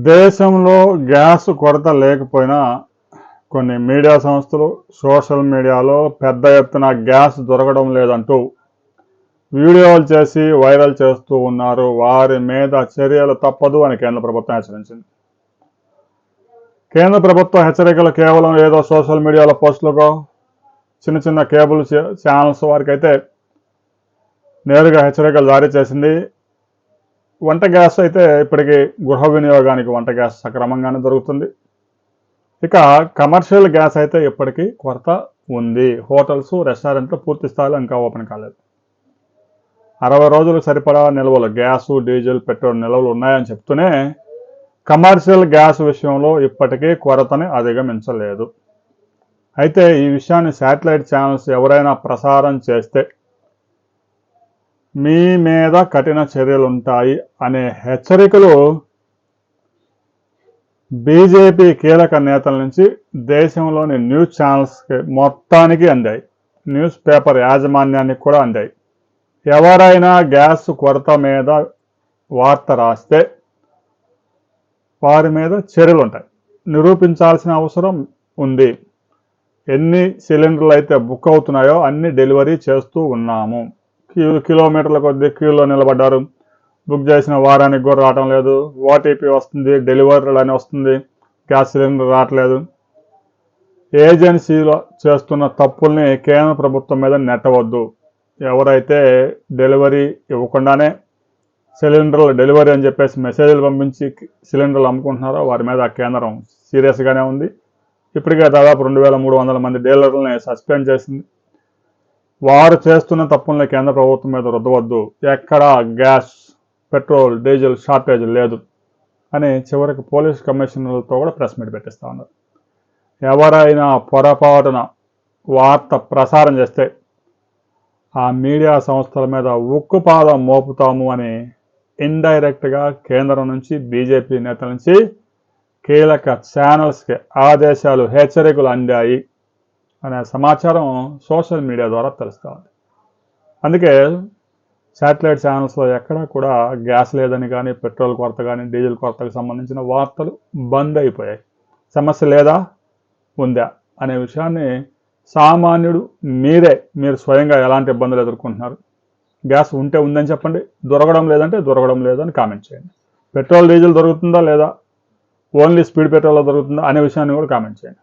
దేశంలో గ్యాస్ కొరత లేకపోయినా కొన్ని మీడియా సంస్థలు సోషల్ మీడియాలో పెద్ద ఎత్తున గ్యాస్ దొరకడం లేదంటూ వీడియోలు చేసి వైరల్ చేస్తూ ఉన్నారు. వారి మీద చర్యలు తప్పదు అని కేంద్ర ప్రభుత్వం హెచ్చరించింది. కేంద్ర ప్రభుత్వ హెచ్చరికలు కేవలం ఏదో సోషల్ మీడియాలో పోస్టులకో చిన్న చిన్న కేబుల్ ఛానల్స్ వారికి అయితే నేరుగా హెచ్చరికలు జారీ చేసింది. వంట గ్యాస్ అయితే ఇప్పటికీ గృహ వినియోగానికి వంట గ్యాస్ సక్రమంగానే దొరుకుతుంది. ఇక కమర్షియల్ గ్యాస్ అయితే ఇప్పటికీ కొరత ఉంది. హోటల్స్ రెస్టారెంట్లు పూర్తి స్థాయిలో ఇంకా ఓపెన్ కాలేదు. 60 రోజులు సరిపడా నిల్వలు గ్యాసు డీజిల్ పెట్రోల్ నిల్వలు ఉన్నాయని చెప్తూనే కమర్షియల్ గ్యాస్ విషయంలో ఇప్పటికీ కొరతని అధిగమించలేదు. అయితే ఈ విషయాన్ని శాటిలైట్ ఛానల్స్ ఎవరైనా ప్రసారం చేస్తే మీ మీద కఠిన చర్యలు ఉంటాయి అనే హెచ్చరికలు బీజేపీ కీలక నేతల నుంచి దేశంలోని న్యూస్ ఛానల్స్కి మొత్తానికి అందాయి. న్యూస్ పేపర్ యాజమాన్యానికి కూడా అందాయి. ఎవరైనా గ్యాస్ కొరత మీద వార్త రాస్తే వారి మీద చర్యలు ఉంటాయి. నిరూపించాల్సిన అవసరం ఉంది. ఎన్ని సిలిండర్లు అయితే బుక్ అవుతున్నాయో అన్ని డెలివరీ చేస్తూ ఉన్నాము. కిలోమీటర్ల కొద్ది క్యూలో నిలబడ్డారు. బుక్ చేసిన వారానికి కూడా రావటం లేదు. ఓటీపీ వస్తుంది, డెలివరీ అని వస్తుంది, గ్యాస్ సిలిండర్ రావట్లేదు. ఏజెన్సీలో చేస్తున్న తప్పుల్ని కేంద్ర ప్రభుత్వం మీద నెట్టవద్దు. ఎవరైతే డెలివరీ ఇవ్వకుండానే సిలిండర్లు డెలివరీ అని చెప్పేసి మెసేజ్లు పంపించి సిలిండర్లు అమ్ముకుంటున్నారో వారి మీద కేంద్రం సీరియస్గానే ఉంది. ఇప్పటికే దాదాపు 2300 మంది డీలర్లని సస్పెండ్ చేసింది. వారు చేస్తున్న తప్పుల్ని కేంద్ర ప్రభుత్వం మీద రుద్దవద్దు. ఎక్కడా గ్యాస్ పెట్రోల్ డీజిల్ షార్టేజ్ లేదు అని చివరికి పోలీస్ కమిషనర్లతో కూడా ప్రెస్ మీట్ పెట్టిస్తూ ఉన్నారు. ఎవరైనా పొరపాటున వార్త ప్రసారం చేస్తే ఆ మీడియా సంస్థల మీద ఉక్కుపాదం మోపుతాము అని ఇండైరెక్ట్గా కేంద్రం నుంచి బీజేపీ నేతల నుంచి కీలక ఛానల్స్కి ఆదేశాలు హెచ్చరికలు అందాయి అనే సమాచారం సోషల్ మీడియా ద్వారా తెలుస్తూ ఉంది. అందుకే శాటిలైట్ ఛానల్స్లో ఎక్కడా కూడా గ్యాస్ లేదని కానీ పెట్రోల్ కొరత కానీ డీజిల్ కొరతకు సంబంధించిన వార్తలు బంద్ అయిపోయాయి. సమస్య లేదా ఉందా అనే విషయాన్ని సామాన్యుడు మీరు స్వయంగా ఎలాంటి ఇబ్బందులు ఎదుర్కొంటున్నారు? గ్యాస్ ఉంటే ఉందని చెప్పండి, దొరకడం లేదంటే దొరకడం లేదని కామెంట్ చేయండి. పెట్రోల్ డీజిల్ దొరుకుతుందా లేదా, ఓన్లీ స్పీడ్ పెట్రోల్లో దొరుకుతుందా అనే విషయాన్ని కూడా కామెంట్ చేయండి.